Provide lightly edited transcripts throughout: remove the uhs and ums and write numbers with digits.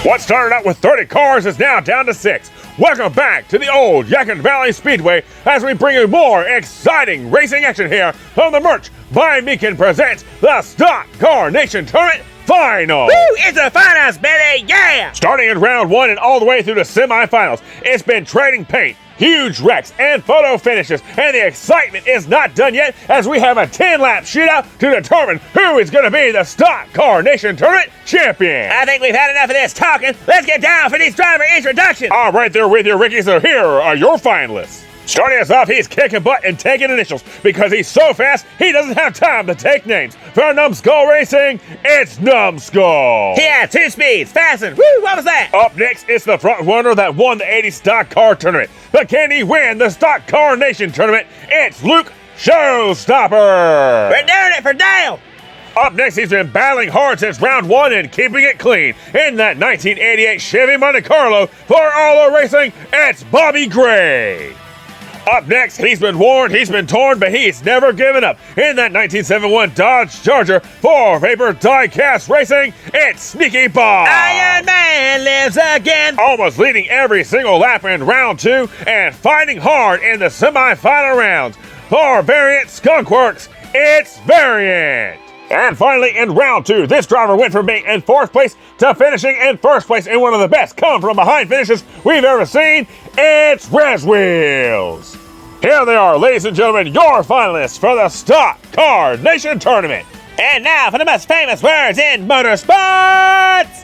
What started out with 30 cars is now down to 6. Welcome back to the old Yadkin Valley Speedway as we bring you more exciting racing action here on the Merch by Meekin presents the Stock Car Nation Tournament Final. Woo! It's the finals, baby! Yeah! Starting in round 1 and all the way through the semifinals, it's been trading paint, huge wrecks, and photo finishes, and the excitement is not done yet as we have a 10-lap shootout to determine who is going to be the Stock Car Nation Tournament champion. I think we've had enough of this talking. Let's get down for these driver introductions. I'm right there with you, Ricky, so here are your finalists. Starting us off, he's kicking butt and taking initials because he's so fast he doesn't have time to take names. For Numbskull Racing, it's Numbskull. He had 2 speeds, fastened. Woo, what was that? Up next, it's the front runner that won the 80 Stock Car Tournament. But can he win the Stock Car Nation Tournament? It's Luke Showstopper. We're doing it for Dale. Up next, he's been battling hard since round 1 and keeping it clean. In that 1988 Chevy Monte Carlo for Arlo Racing, it's Bobby Gray. Up next, he's been worn, he's been torn, but he's never given up. In that 1971 Dodge Charger for Vapor Diecast Racing, it's Sneaky Bob. Iron Man lives again. Almost leading every single lap in round 2 and fighting hard in the semifinal rounds. For Variant Skunkworks, it's Variant. And finally, in round 2, this driver went from being in 4th place to finishing in 1st place in one of the best come-from-behind finishes we've ever seen. It's Res Wheels. Here they are, ladies and gentlemen, your finalists for the Stock Car Nation Tournament. And now for the most famous words in motorsports.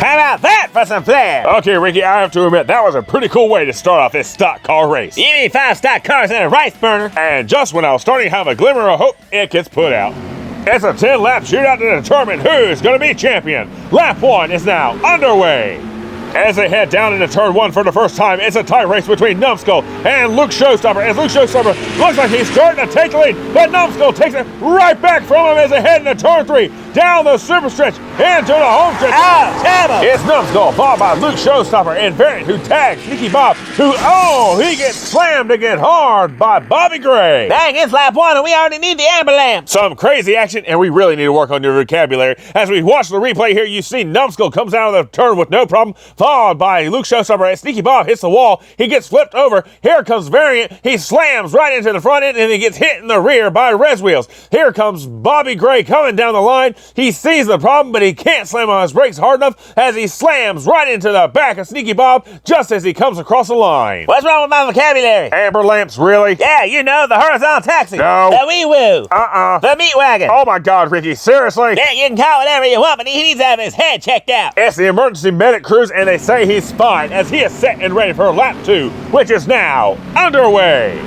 How about that for some flair? Okay, Ricky, I have to admit, that was a pretty cool way to start off this stock car race. You need 5 stock cars and a rice burner. And just when I was starting to have a glimmer of hope, it gets put out. It's a 10-lap shootout to determine who's going to be champion. Lap 1 is now underway. As they head down into turn 1 for the first time, it's a tie race between Numbskull and Luke Showstopper. As Luke Showstopper looks like he's starting to take the lead, but Numbskull takes it right back from him as they head into turn 3, down the super stretch, into the home stretch. Oh, terrible! It's Numbskull, followed by Luke Showstopper and Variant, who tags Sneaky Bob, he gets slammed again hard by Bobby Gray. Dang, it's lap 1 and we already need the ambulance. Some crazy action, and we really need to work on your vocabulary. As we watch the replay here, you see Numbskull comes out of the turn with no problem, followed by Luke Showstopper as Sneaky Bob hits the wall. He gets flipped over. Here comes Variant. He slams right into the front end, and he gets hit in the rear by Res Wheels. Here comes Bobby Gray coming down the line. He sees the problem, but he can't slam on his brakes hard enough as he slams right into the back of Sneaky Bob just as he comes across the line. What's wrong with my vocabulary? Amber lamps, really? Yeah, you know, the horizontal taxi. No. The wee-woo. The meat wagon. Oh my God, Ricky, seriously? Yeah, you can call it whatever you want, but he needs to have his head checked out. It's the emergency medic crews, and they say he's fine as he is set and ready for lap 2, which is now underway.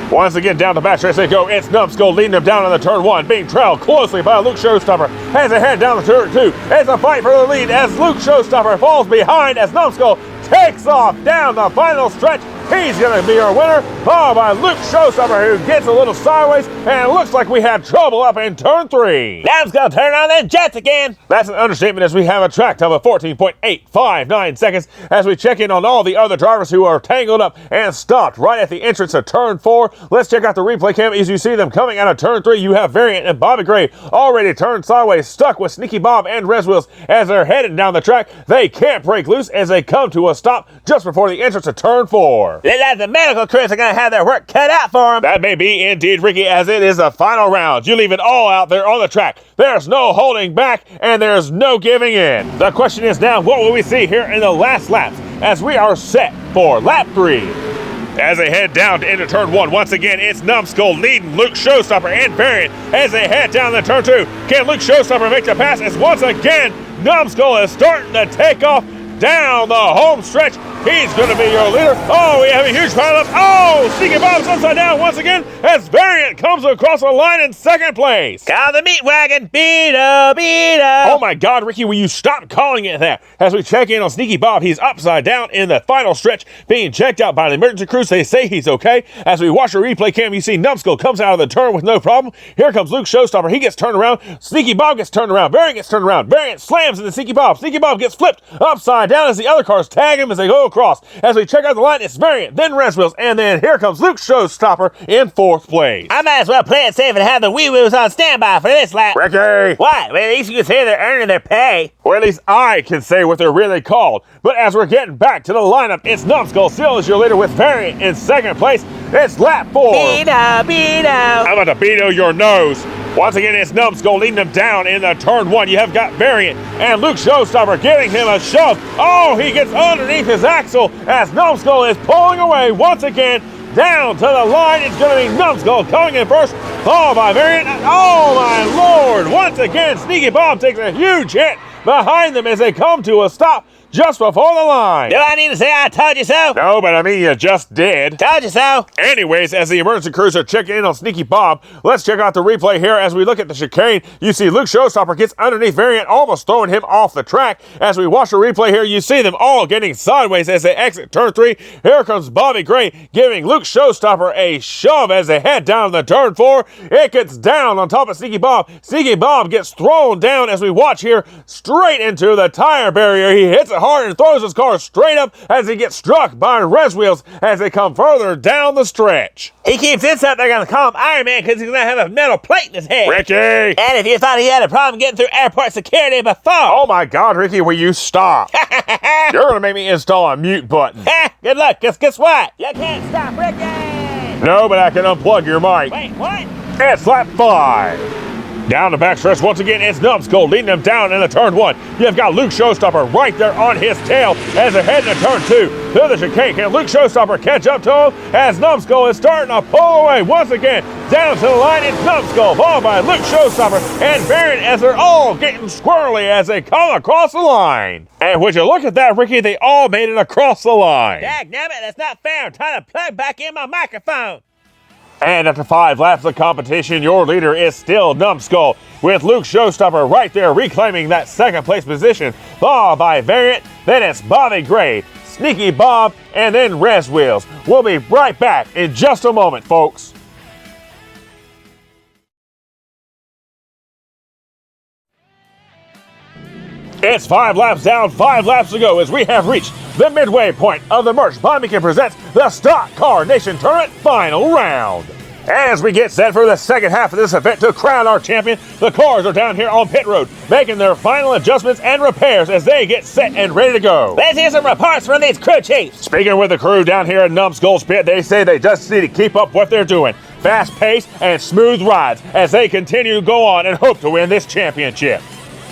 Once again, down the backstretch they go. It's Numbskull leading them down on the turn 1, being trailed closely by Luke Showstopper as they head down the turn 2. It's a fight for the lead as Luke Showstopper falls behind as Numbskull takes off down the final stretch. He's going to be our winner, followed by Luke Showstopper, who gets a little sideways, and it looks like we had trouble up in turn 3. Now I'm going to turn on them jets again. That's an understatement as we have a track time of 14.859 seconds as we check in on all the other drivers who are tangled up and stopped right at the entrance of turn 4. Let's check out the replay cam as you see them coming out of turn 3. You have Variant and Bobby Gray already turned sideways, stuck with Sneaky Bob and Res Wheels as they're heading down the track. They can't break loose as they come to a stop just before the entrance of turn 4. Looks like the medical crews are going to have their work cut out for them. That may be indeed, Ricky, as it is the final round. You leave it all out there on the track. There's no holding back, and there's no giving in. The question is now, what will we see here in the last laps as we are set for lap 3? As they head down into turn 1, once again, it's Numbskull leading Luke Showstopper and Variant as they head down the turn 2. Can Luke Showstopper make the pass? As once again, Numbskull is starting to take off down the home stretch. He's going to be your leader. Oh, we have a huge pileup. Oh, Sneaky Bob's upside down once again as Variant comes across the line in 2nd place. Call the meat wagon. Beat up, beat up. Oh my God, Ricky, will you stop calling it that? As we check in on Sneaky Bob, he's upside down in the final stretch, being checked out by the emergency crews. They say he's okay. As we watch the replay cam, you see Numbskull comes out of the turn with no problem. Here comes Luke Showstopper. He gets turned around. Sneaky Bob gets turned around. Variant gets turned around. Variant slams into Sneaky Bob. Sneaky Bob gets flipped upside down as the other cars tag him as they go across. As we check out the line, it's Variant, then Reswills, and then here comes Luke Showstopper in 4th place. I might as well play it safe and have the wee-woos on standby for this lap. Ricky! What? Well, at least you can say they're earning their pay. Or at least I can say what they're really called. But as we're getting back to the lineup, it's Numbskull still as your leader with Variant in 2nd place. It's lap 4. Beto. I'm about to beat your nose. Once again, it's Numbskull leading him down in the turn 1. You have got Variant and Luke Showstopper giving him a shove. Oh, he gets underneath his axle as Numbskull is pulling away once again. Down to the line, it's going to be Numbskull coming in first, followed by Variant. Oh my lord! Once again, Sneaky Bob takes a huge hit behind them as they come to a stop just before the line. Do I need to say I told you so? No, but I mean you just did. Told you so. Anyways, as the emergency crews are checking in on Sneaky Bob, let's check out the replay here as we look at the chicane. You see Luke Showstopper gets underneath Variant, almost throwing him off the track. As we watch the replay here, you see them all getting sideways as they exit turn 3. Here comes Bobby Gray giving Luke Showstopper a shove as they head down the turn 4. It gets down on top of Sneaky Bob. Sneaky Bob gets thrown down as we watch here straight into the tire barrier. He hits it hard and throws his car straight up as he gets struck by Reswills as they come further down the stretch. He keeps this up, they're going to call him Iron Man because he's going to have a metal plate in his head. Ricky! And if you thought he had a problem getting through airport security before. Oh my god, Ricky, will you stop? You're going to make me install a mute button. Good luck, because guess what? You can't stop Ricky! No, but I can unplug your mic. Wait, what? It's lap 5. Down the backstretch once again, it's Numbskull leading them down in the turn 1. You've got Luke Showstopper right there on his tail as they head into turn 2 to the chicane. Can Luke Showstopper catch up to him as Numbskull is starting to pull away once again? Down to the line, it's Numbskull, followed by Luke Showstopper and Variant as they're all getting squirrely as they come across the line. And would you look at that, Ricky, they all made it across the line. Dagnabbit, that's not fair. I'm trying to plug back in my microphone. And after 5 laps of competition, your leader is still Numbskull, with Luke Showstopper right there reclaiming that 2nd place position, followed by Variant, then it's Bobby Gray, Sneaky Bob, and then Reswills. We'll be right back in just a moment, folks. It's 5 laps down, 5 laps to go as we have reached the midway point of the Merch Bondmaking Presents the Stock Car Nation Tournament Final Round. As we get set for the second half of this event to crown our champion, the cars are down here on pit road, making their final adjustments and repairs as they get set and ready to go. Let's hear some reports from these crew chiefs. Speaking with the crew down here at Numbskull's pit, they say they just need to keep up what they're doing. Fast pace and smooth rides as they continue to go on and hope to win this championship.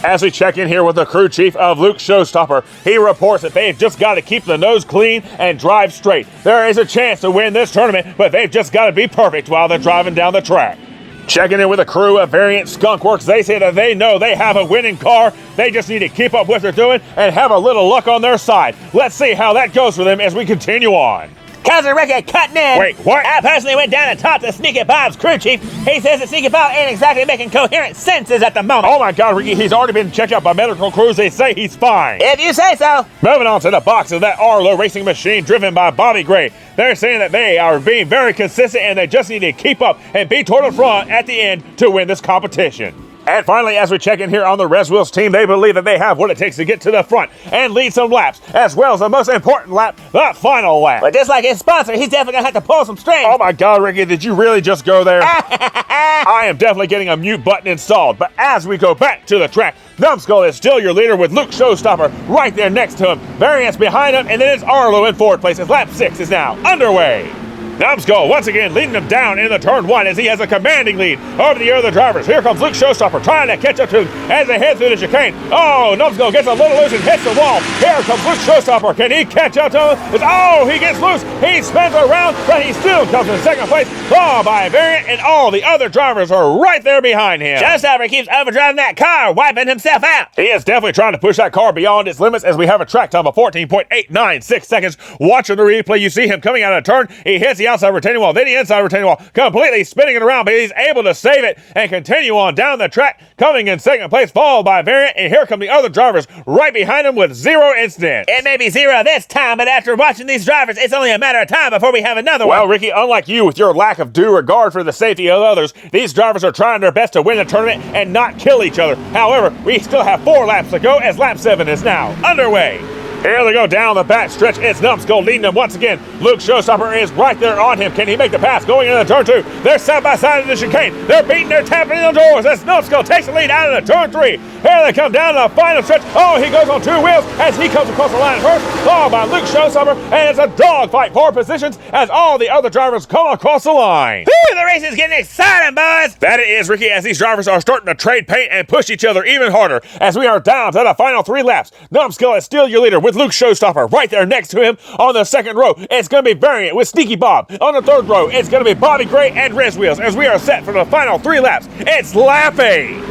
As we check in here with the crew chief of Luke Showstopper, he reports that they've just got to keep the nose clean and drive straight. There is a chance to win this tournament, but they've just got to be perfect while they're driving down the track. Checking in with the crew of Variant Skunk Works, they say that they know they have a winning car. They just need to keep up what they're doing and have a little luck on their side. Let's see how that goes for them as we continue on. Cousin Ricky cutting in. Wait, what? I personally went down and talked to Sneaky Bob's crew chief. He says that Sneaky Bob ain't exactly making coherent sentences at the moment. Oh my god, Ricky, he's already been checked out by medical crews. They say he's fine. If you say so. Moving on to the box of that Arlo racing machine driven by Bobby Gray. They're saying that they are being very consistent and they just need to keep up and be toward the front at the end to win this competition. And finally, as we check in here on the Reswills team, they believe that they have what it takes to get to the front and lead some laps, as well as the most important lap, the final lap. But just like his sponsor, he's definitely going to have to pull some strings. Oh my god, Ricky, did you really just go there? I am definitely getting a mute button installed, but as we go back to the track, Numbskull is still your leader with Luke Showstopper right there next to him. Variant's behind him, and then it's Arlo in 4th place as lap 6 is now underway. Numbskull once again leading them down in the turn 1 as he has a commanding lead over the other drivers. Here comes Luke Showstopper trying to catch up to him as they head through the chicane. Oh, Numbskull gets a little loose and hits the wall. Here comes Luke Showstopper. Can he catch up to him? Oh, he gets loose. He spins around, but he still comes in 2nd place, followed by Variant, and all the other drivers are right there behind him. Showstopper keeps overdriving that car, wiping himself out. He is definitely trying to push that car beyond its limits as we have a track time of 14.896 seconds. Watching the replay, you see him coming out of a turn. He hits the outside retaining wall, then the inside retaining wall, completely spinning it around, but he's able to save it and continue on down the track, coming in 2nd place, followed by Variant, and here come the other drivers right behind him with 0 incidents. It may be 0 this time, but after watching these drivers, it's only a matter of time before we have another one. Well, Ricky, unlike you with your lack of due regard for the safety of others, these drivers are trying their best to win the tournament and not kill each other. However, we still have 4 laps to go as lap 7 is now underway. Here they go down the back stretch. It's Numbskull leading them once again. Luke Showstopper is right there on him. Can he make the pass going into turn 2? They're side by side in the chicane. They're beating, they're tapping the doors as Numbskull takes the lead out of the turn 3. Here they come down to the final stretch. Oh, he goes on 2 wheels as he comes across the line first, followed by Luke Showstopper, and it's a dogfight for positions as all the other drivers come across the line. Whew, the race is getting exciting, boys. That it is, Ricky, as these drivers are starting to trade paint and push each other even harder as we are down to the final 3 laps. Numbskull is still your leader with Luke Showstopper right there next to him on the second row. It's going to be Variant with Sneaky Bob. On the third row, it's going to be Bobby Gray and Riz Wheels as we are set for the final 3 laps. It's lap 8.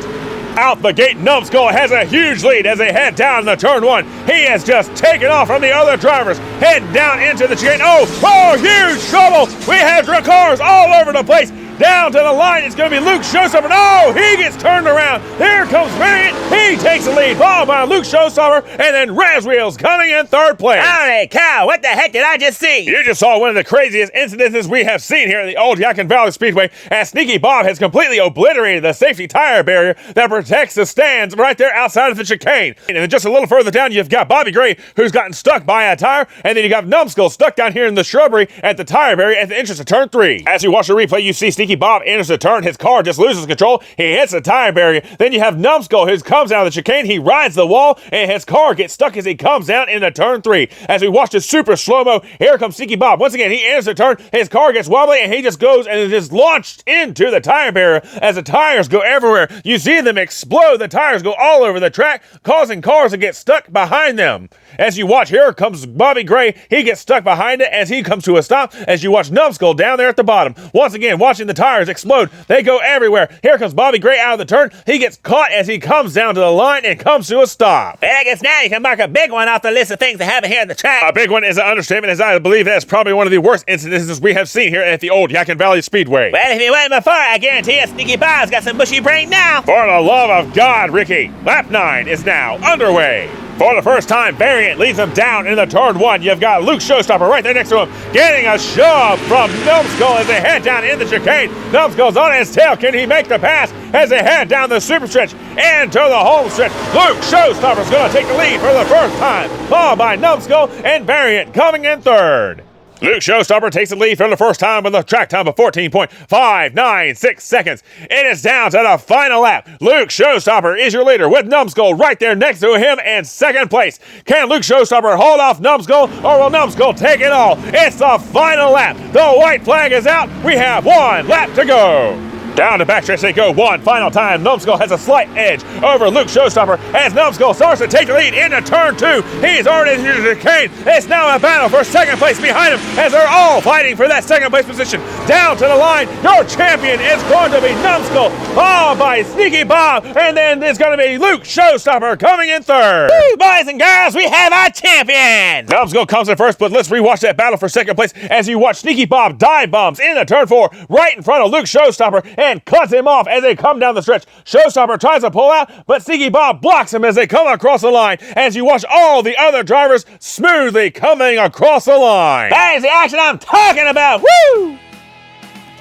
Out the gate, Numbskull has a huge lead as they head down the turn 1. He has just taken off from the other drivers, heading down into the chicane. Oh, huge trouble! We have cars all over the place. Down to the line, it's going to be Luke Showstopper. No, he gets turned around. Here comes Variant. He takes the lead, followed by Luke Showstopper, and then Raz Wheels coming in 3rd place. Holy cow, what the heck did I just see? You just saw one of the craziest incidences we have seen here at the old Yadkin Valley Speedway, as Sneaky Bob has completely obliterated the safety tire barrier that protects the stands right there outside of the chicane. And then just a little further down, you've got Bobby Gray, who's gotten stuck by a tire, and then you got Numbskull stuck down here in the shrubbery at the tire barrier at the entrance of turn 3. As you watch the replay, you see Sneaky Bob enters the turn. His car just loses control. He hits the tire barrier. Then you have Numbskull, who comes out of the chicane. He rides the wall, and his car gets stuck as he comes down into turn 3. As we watch the super slow-mo, here comes Sneaky Bob. Once again, he enters the turn. His car gets wobbly, and he just goes and is launched into the tire barrier as the tires go everywhere. You see them explode. The tires go all over the track, causing cars to get stuck behind them. As you watch, here comes Bobby Gray. He gets stuck behind it as he comes to a stop as you watch Numbskull down there at the bottom. Once again, watching the tires explode. They go everywhere. Here comes Bobby Gray out of the turn. He gets caught as he comes down to the line and comes to a stop. And I guess now you can mark a big one off the list of things that happen here at the track. A big one is an understatement, as I believe that's probably one of the worst incidences we have seen here at the old Yadkin Valley Speedway. Well, if you went before, I guarantee you Sneaky Bob's got some bushy brain now. For the love of God, Ricky, lap 9 is now underway. For the first time, Variant leads them down in the turn 1. You've got Luke Showstopper right there next to him, getting a shove from Numbskull as they head down in the chicane. Numbskull's on his tail. Can he make the pass as they head down the super stretch into the home stretch? Luke Showstopper's going to take the lead for the first time, followed by Numbskull and Variant coming in 3rd. Luke Showstopper takes the lead for the first time with a track time of 14.596 seconds. It is down to the final lap. Luke Showstopper is your leader with Numbskull right there next to him in 2nd place. Can Luke Showstopper hold off Numbskull, or will Numbskull take it all? It's the final lap. The white flag is out. We have 1 lap to go. Down the backstretch they go one final time. Numbskull has a slight edge over Luke Showstopper as Numbskull starts to take the lead into turn 2. He's already into the chicane. It's now a battle for 2nd place behind him as they're all fighting for that 2nd place position. Down to the line, your champion is going to be Numbskull, followed by Sneaky Bob, and then it's going to be Luke Showstopper coming in 3rd. Woo, boys and girls, we have our champion! Numbskull comes in 1st, but let's rewatch that battle for 2nd place as you watch Sneaky Bob dive bombs into turn 4 right in front of Luke Showstopper and cuts him off as they come down the stretch. Showstopper tries to pull out, but Sneaky Bob blocks him as they come across the line as you watch all the other drivers smoothly coming across the line. That is the action I'm talking about! Woo!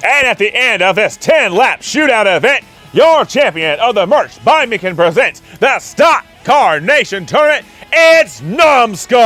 And at the end of this 10-lap shootout event, your champion of the Merch by Meekin presents the Stock Car Nation Tournament. It's Numbskull!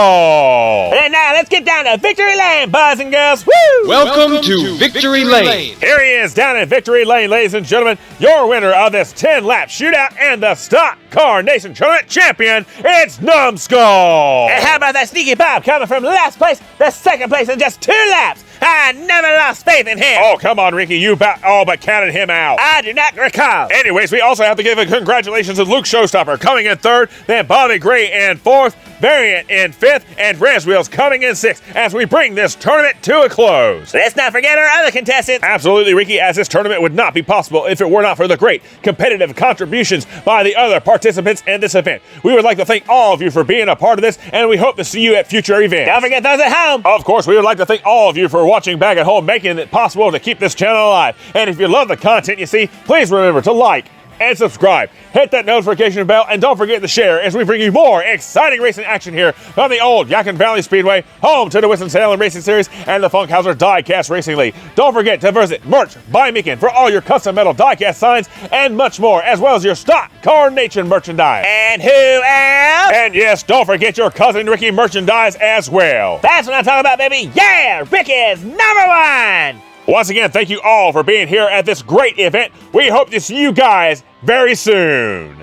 And now let's get down to Victory Lane, boys and girls. Woo! Welcome to Victory Lane. Here he is down in Victory Lane, ladies and gentlemen. Your winner of this 10-lap shootout and the Stock Car Nation Tournament champion, it's Numbskull! And how about that Sneaky Bob coming from last place to 2nd place in just 2 laps? I never lost faith in him. Oh, come on, Ricky. You all but counted him out. I do not recall. Anyways, we also have to give a congratulations to Luke Showstopper coming in 3rd, then Bobby Gray in 4th, Variant in 5th, and Raz Wheels coming in 6th as we bring this tournament to a close. Let's not forget our other contestants. Absolutely, Ricky, as this tournament would not be possible if it were not for the great competitive contributions by the other participants in this event. We would like to thank all of you for being a part of this, and we hope to see you at future events. Don't forget those at home. Of course, we would like to thank all of you for watching back at home, making it possible to keep this channel alive. And if you love the content you see, please remember to like, and subscribe. Hit that notification bell, and don't forget to share as we bring you more exciting racing action here on the old Yadkin Valley Speedway, home to the Winston-Salem Racing Series and the Funkhouser Diecast Racing League. Don't forget to visit Merch by Meekin for all your custom metal diecast signs and much more, as well as your stock Carnation merchandise. And who else? And yes, don't forget your Cousin Ricky merchandise as well. That's what I'm talking about, baby. Yeah, Rick is #1. Once again, thank you all for being here at this great event. We hope to see you guys very soon.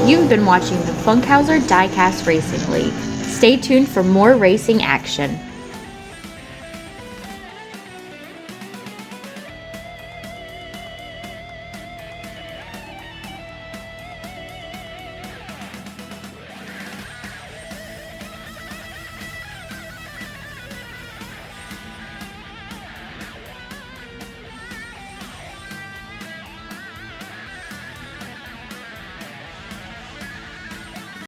You've been watching the Funkhouser Diecast Racing League. Stay tuned for more racing action.